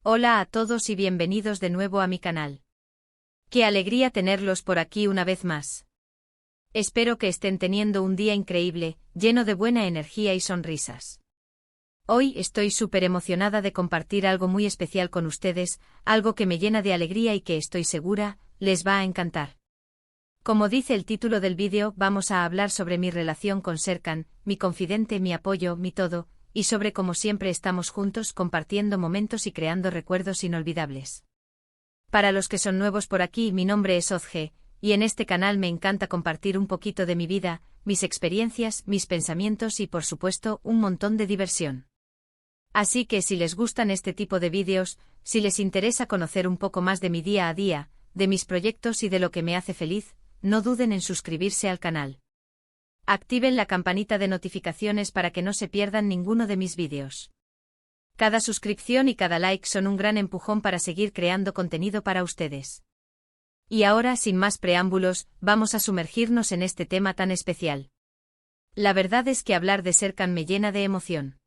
Hola a todos y bienvenidos de nuevo a mi canal. Qué alegría tenerlos por aquí una vez más. Espero que estén teniendo un día increíble, lleno de buena energía y sonrisas. Hoy estoy súper emocionada de compartir algo muy especial con ustedes, algo que me llena de alegría y que estoy segura, les va a encantar. Como dice el título del vídeo, vamos a hablar sobre mi relación con Serkan, mi confidente, mi apoyo, mi todo, y sobre cómo siempre estamos juntos compartiendo momentos y creando recuerdos inolvidables. Para los que son nuevos por aquí, mi nombre es Ozge, y en este canal me encanta compartir un poquito de mi vida, mis experiencias, mis pensamientos y por supuesto un montón de diversión. Así que si les gustan este tipo de vídeos, si les interesa conocer un poco más de mi día a día, de mis proyectos y de lo que me hace feliz, no duden en suscribirse al canal. Activen la campanita de notificaciones para que no se pierdan ninguno de mis vídeos. Cada suscripción y cada like son un gran empujón para seguir creando contenido para ustedes. Y ahora, sin más preámbulos, vamos a sumergirnos en este tema tan especial. La verdad es que hablar de Serkan me llena de emoción.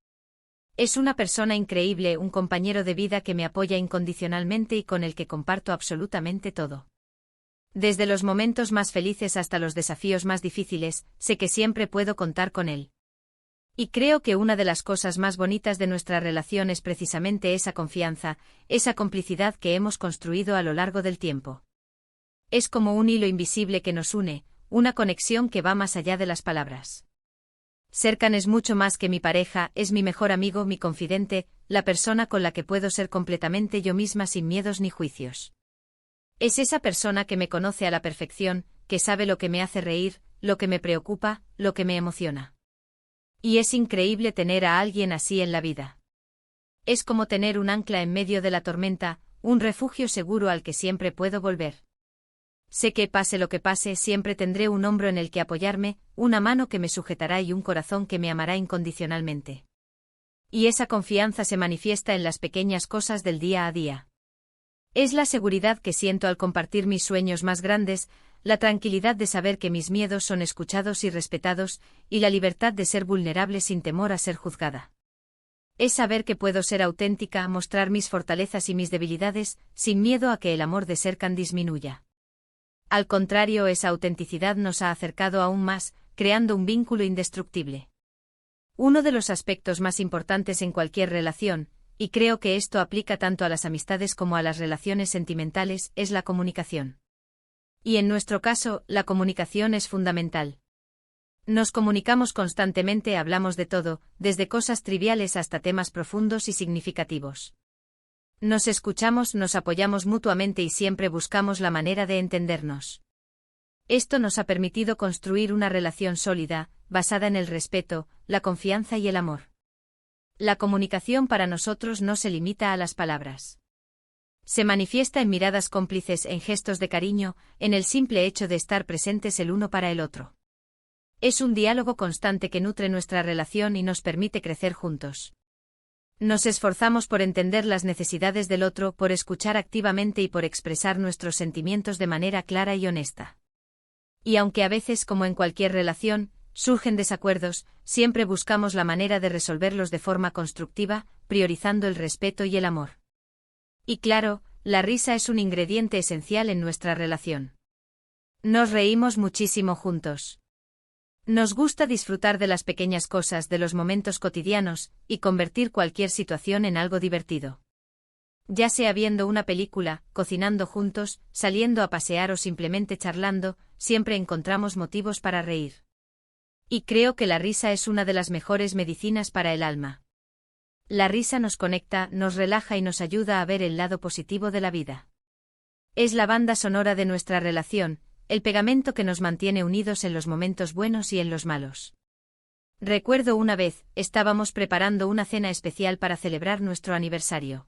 Es una persona increíble, un compañero de vida que me apoya incondicionalmente y con el que comparto absolutamente todo. Desde los momentos más felices hasta los desafíos más difíciles, sé que siempre puedo contar con él. Y creo que una de las cosas más bonitas de nuestra relación es precisamente esa confianza, esa complicidad que hemos construido a lo largo del tiempo. Es como un hilo invisible que nos une, una conexión que va más allá de las palabras. Serkan es mucho más que mi pareja, es mi mejor amigo, mi confidente, la persona con la que puedo ser completamente yo misma sin miedos ni juicios. Es esa persona que me conoce a la perfección, que sabe lo que me hace reír, lo que me preocupa, lo que me emociona. Y es increíble tener a alguien así en la vida. Es como tener un ancla en medio de la tormenta, un refugio seguro al que siempre puedo volver. Sé que pase lo que pase, siempre tendré un hombro en el que apoyarme, una mano que me sujetará y un corazón que me amará incondicionalmente. Y esa confianza se manifiesta en las pequeñas cosas del día a día. Es la seguridad que siento al compartir mis sueños más grandes, la tranquilidad de saber que mis miedos son escuchados y respetados, y la libertad de ser vulnerable sin temor a ser juzgada. Es saber que puedo ser auténtica, mostrar mis fortalezas y mis debilidades, sin miedo a que el amor de Serkan disminuya. Al contrario, esa autenticidad nos ha acercado aún más, creando un vínculo indestructible. Uno de los aspectos más importantes en cualquier relación, y creo que esto aplica tanto a las amistades como a las relaciones sentimentales, es la comunicación. Y en nuestro caso, la comunicación es fundamental. Nos comunicamos constantemente, hablamos de todo, desde cosas triviales hasta temas profundos y significativos. Nos escuchamos, nos apoyamos mutuamente y siempre buscamos la manera de entendernos. Esto nos ha permitido construir una relación sólida, basada en el respeto, la confianza y el amor. La comunicación para nosotros no se limita a las palabras. Se manifiesta en miradas cómplices, en gestos de cariño, en el simple hecho de estar presentes el uno para el otro. Es un diálogo constante que nutre nuestra relación y nos permite crecer juntos. Nos esforzamos por entender las necesidades del otro, por escuchar activamente y por expresar nuestros sentimientos de manera clara y honesta. Y aunque a veces, como en cualquier relación, surgen desacuerdos, siempre buscamos la manera de resolverlos de forma constructiva, priorizando el respeto y el amor. Y claro, la risa es un ingrediente esencial en nuestra relación. Nos reímos muchísimo juntos. Nos gusta disfrutar de las pequeñas cosas, de los momentos cotidianos, y convertir cualquier situación en algo divertido. Ya sea viendo una película, cocinando juntos, saliendo a pasear o simplemente charlando, siempre encontramos motivos para reír. Y creo que la risa es una de las mejores medicinas para el alma. La risa nos conecta, nos relaja y nos ayuda a ver el lado positivo de la vida. Es la banda sonora de nuestra relación, el pegamento que nos mantiene unidos en los momentos buenos y en los malos. Recuerdo una vez, estábamos preparando una cena especial para celebrar nuestro aniversario.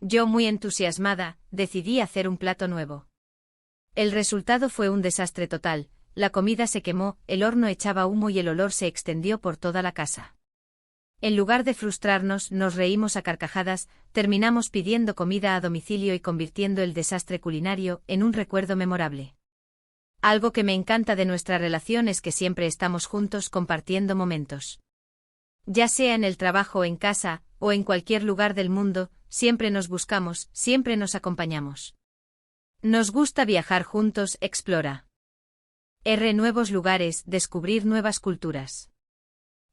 Yo, muy entusiasmada, decidí hacer un plato nuevo. El resultado fue un desastre total. La comida se quemó, el horno echaba humo y el olor se extendió por toda la casa. En lugar de frustrarnos, nos reímos a carcajadas, terminamos pidiendo comida a domicilio y convirtiendo el desastre culinario en un recuerdo memorable. Algo que me encanta de nuestra relación es que siempre estamos juntos compartiendo momentos. Ya sea en el trabajo, en casa, o en cualquier lugar del mundo, siempre nos buscamos, siempre nos acompañamos. Nos gusta viajar juntos, explora. Nuevos lugares, descubrir nuevas culturas.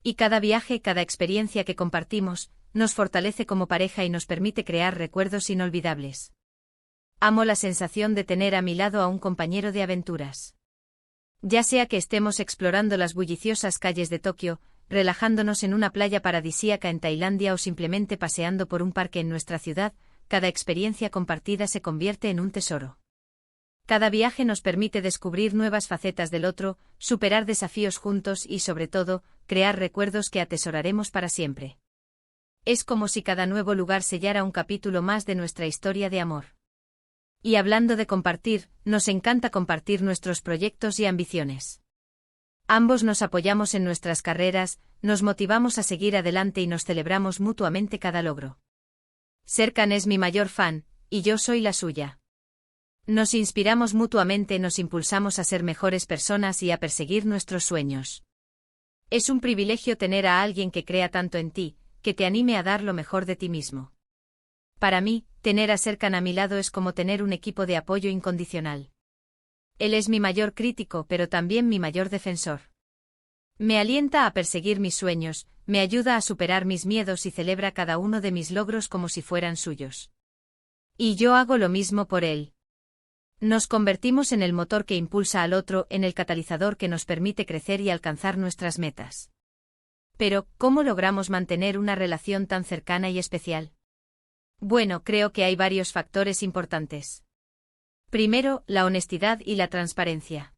Y cada viaje, cada experiencia que compartimos, nos fortalece como pareja y nos permite crear recuerdos inolvidables. Amo la sensación de tener a mi lado a un compañero de aventuras. Ya sea que estemos explorando las bulliciosas calles de Tokio, relajándonos en una playa paradisíaca en Tailandia o simplemente paseando por un parque en nuestra ciudad, cada experiencia compartida se convierte en un tesoro. Cada viaje nos permite descubrir nuevas facetas del otro, superar desafíos juntos y, sobre todo, crear recuerdos que atesoraremos para siempre. Es como si cada nuevo lugar sellara un capítulo más de nuestra historia de amor. Y hablando de compartir, nos encanta compartir nuestros proyectos y ambiciones. Ambos nos apoyamos en nuestras carreras, nos motivamos a seguir adelante y nos celebramos mutuamente cada logro. Serkan es mi mayor fan, y yo soy la suya. Nos inspiramos mutuamente, nos impulsamos a ser mejores personas y a perseguir nuestros sueños. Es un privilegio tener a alguien que crea tanto en ti, que te anime a dar lo mejor de ti mismo. Para mí, tener a Serkan a mi lado es como tener un equipo de apoyo incondicional. Él es mi mayor crítico, pero también mi mayor defensor. Me alienta a perseguir mis sueños, me ayuda a superar mis miedos y celebra cada uno de mis logros como si fueran suyos. Y yo hago lo mismo por él. Nos convertimos en el motor que impulsa al otro, en el catalizador que nos permite crecer y alcanzar nuestras metas. Pero, ¿cómo logramos mantener una relación tan cercana y especial? Bueno, creo que hay varios factores importantes. Primero, la honestidad y la transparencia.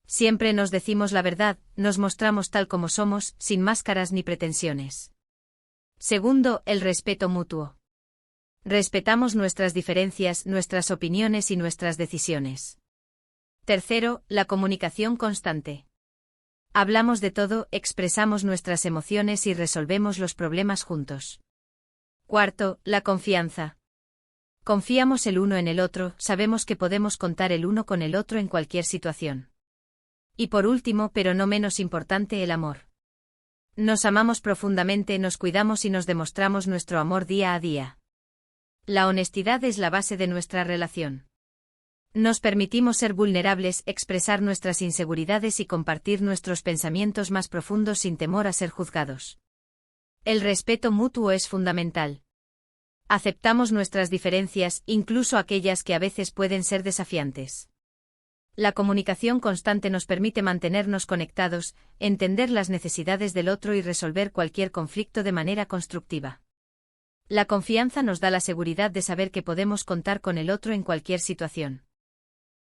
Siempre nos decimos la verdad, nos mostramos tal como somos, sin máscaras ni pretensiones. Segundo, el respeto mutuo. Respetamos nuestras diferencias, nuestras opiniones y nuestras decisiones. Tercero, la comunicación constante. Hablamos de todo, expresamos nuestras emociones y resolvemos los problemas juntos. Cuarto, la confianza. Confiamos el uno en el otro, sabemos que podemos contar el uno con el otro en cualquier situación. Y por último, pero no menos importante, el amor. Nos amamos profundamente, nos cuidamos y nos demostramos nuestro amor día a día. La honestidad es la base de nuestra relación. Nos permitimos ser vulnerables, expresar nuestras inseguridades y compartir nuestros pensamientos más profundos sin temor a ser juzgados. El respeto mutuo es fundamental. Aceptamos nuestras diferencias, incluso aquellas que a veces pueden ser desafiantes. La comunicación constante nos permite mantenernos conectados, entender las necesidades del otro y resolver cualquier conflicto de manera constructiva. La confianza nos da la seguridad de saber que podemos contar con el otro en cualquier situación.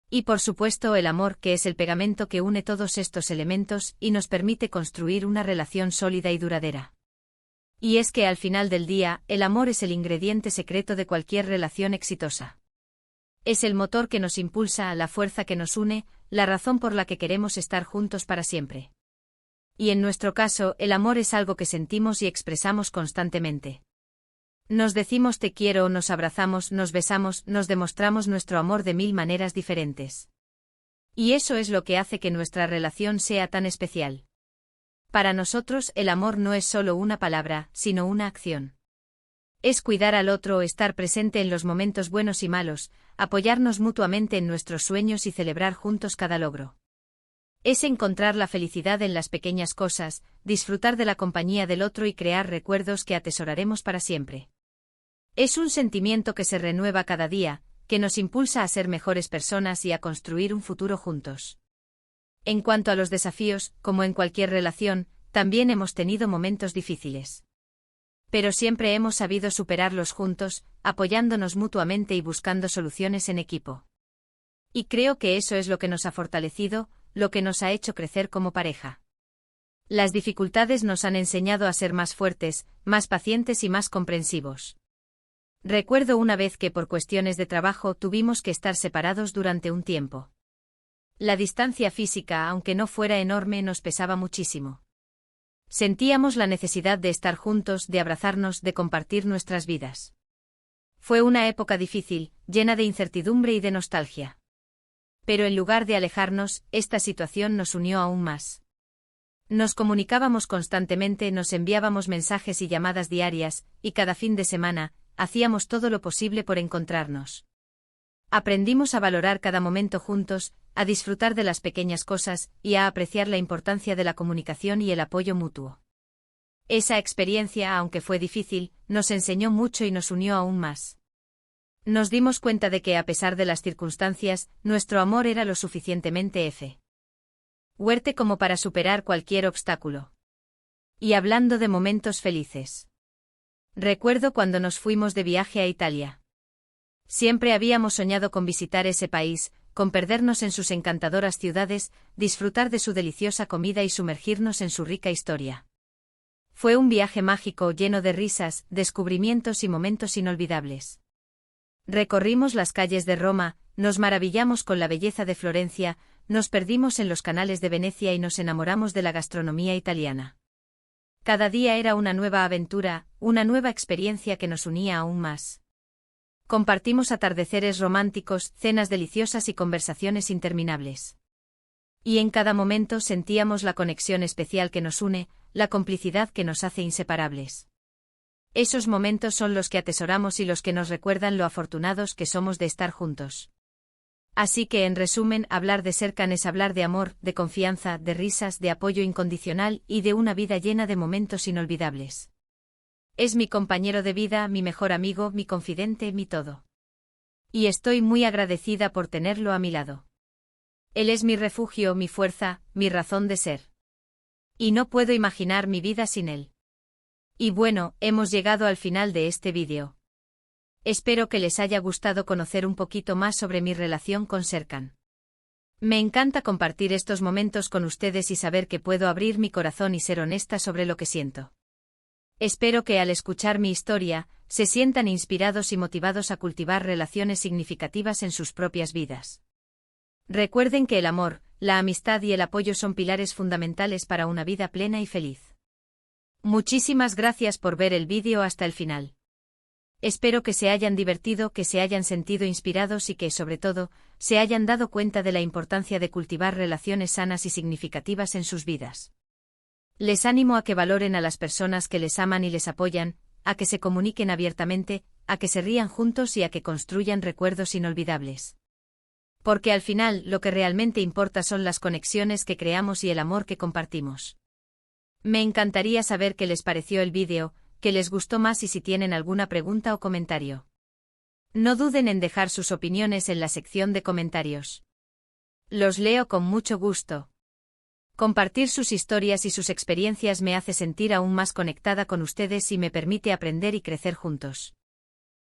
Y por supuesto el amor, que es el pegamento que une todos estos elementos y nos permite construir una relación sólida y duradera. Y es que al final del día, el amor es el ingrediente secreto de cualquier relación exitosa. Es el motor que nos impulsa, la fuerza que nos une, la razón por la que queremos estar juntos para siempre. Y en nuestro caso, el amor es algo que sentimos y expresamos constantemente. Nos decimos te quiero, nos abrazamos, nos besamos, nos demostramos nuestro amor de mil maneras diferentes. Y eso es lo que hace que nuestra relación sea tan especial. Para nosotros, el amor no es solo una palabra, sino una acción. Es cuidar al otro, estar presente en los momentos buenos y malos, apoyarnos mutuamente en nuestros sueños y celebrar juntos cada logro. Es encontrar la felicidad en las pequeñas cosas, disfrutar de la compañía del otro y crear recuerdos que atesoraremos para siempre. Es un sentimiento que se renueva cada día, que nos impulsa a ser mejores personas y a construir un futuro juntos. En cuanto a los desafíos, como en cualquier relación, también hemos tenido momentos difíciles. Pero siempre hemos sabido superarlos juntos, apoyándonos mutuamente y buscando soluciones en equipo. Y creo que eso es lo que nos ha fortalecido, lo que nos ha hecho crecer como pareja. Las dificultades nos han enseñado a ser más fuertes, más pacientes y más comprensivos. Recuerdo una vez que por cuestiones de trabajo tuvimos que estar separados durante un tiempo. La distancia física, aunque no fuera enorme, nos pesaba muchísimo. Sentíamos la necesidad de estar juntos, de abrazarnos, de compartir nuestras vidas. Fue una época difícil, llena de incertidumbre y de nostalgia. Pero en lugar de alejarnos, esta situación nos unió aún más. Nos comunicábamos constantemente, nos enviábamos mensajes y llamadas diarias, y cada fin de semana, hacíamos todo lo posible por encontrarnos. Aprendimos a valorar cada momento juntos, a disfrutar de las pequeñas cosas y a apreciar la importancia de la comunicación y el apoyo mutuo. Esa experiencia, aunque fue difícil, nos enseñó mucho y nos unió aún más. Nos dimos cuenta de que, a pesar de las circunstancias, nuestro amor era lo suficientemente fuerte como para superar cualquier obstáculo. Y hablando de momentos felices. Recuerdo cuando nos fuimos de viaje a Italia. Siempre habíamos soñado con visitar ese país, con perdernos en sus encantadoras ciudades, disfrutar de su deliciosa comida y sumergirnos en su rica historia. Fue un viaje mágico lleno de risas, descubrimientos y momentos inolvidables. Recorrimos las calles de Roma, nos maravillamos con la belleza de Florencia, nos perdimos en los canales de Venecia y nos enamoramos de la gastronomía italiana. Cada día era una nueva aventura, una nueva experiencia que nos unía aún más. Compartimos atardeceres románticos, cenas deliciosas y conversaciones interminables. Y en cada momento sentíamos la conexión especial que nos une, la complicidad que nos hace inseparables. Esos momentos son los que atesoramos y los que nos recuerdan lo afortunados que somos de estar juntos. Así que, en resumen, hablar de Serkan es hablar de amor, de confianza, de risas, de apoyo incondicional y de una vida llena de momentos inolvidables. Es mi compañero de vida, mi mejor amigo, mi confidente, mi todo. Y estoy muy agradecida por tenerlo a mi lado. Él es mi refugio, mi fuerza, mi razón de ser. Y no puedo imaginar mi vida sin él. Y bueno, hemos llegado al final de este vídeo. Espero que les haya gustado conocer un poquito más sobre mi relación con Serkan. Me encanta compartir estos momentos con ustedes y saber que puedo abrir mi corazón y ser honesta sobre lo que siento. Espero que al escuchar mi historia, se sientan inspirados y motivados a cultivar relaciones significativas en sus propias vidas. Recuerden que el amor, la amistad y el apoyo son pilares fundamentales para una vida plena y feliz. Muchísimas gracias por ver el vídeo hasta el final. Espero que se hayan divertido, que se hayan sentido inspirados y que, sobre todo, se hayan dado cuenta de la importancia de cultivar relaciones sanas y significativas en sus vidas. Les animo a que valoren a las personas que les aman y les apoyan, a que se comuniquen abiertamente, a que se rían juntos y a que construyan recuerdos inolvidables. Porque al final, lo que realmente importa son las conexiones que creamos y el amor que compartimos. Me encantaría saber qué les pareció el vídeo, qué les gustó más y si tienen alguna pregunta o comentario. No duden en dejar sus opiniones en la sección de comentarios. Los leo con mucho gusto. Compartir sus historias y sus experiencias me hace sentir aún más conectada con ustedes y me permite aprender y crecer juntos.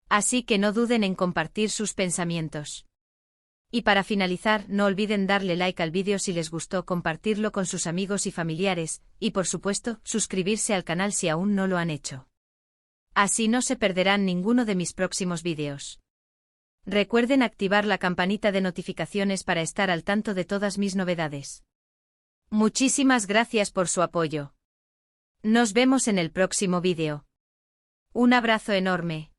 Así que no duden en compartir sus pensamientos. Y para finalizar, no olviden darle like al vídeo si les gustó, compartirlo con sus amigos y familiares, y por supuesto, suscribirse al canal si aún no lo han hecho. Así no se perderán ninguno de mis próximos vídeos. Recuerden activar la campanita de notificaciones para estar al tanto de todas mis novedades. Muchísimas gracias por su apoyo. Nos vemos en el próximo vídeo. Un abrazo enorme.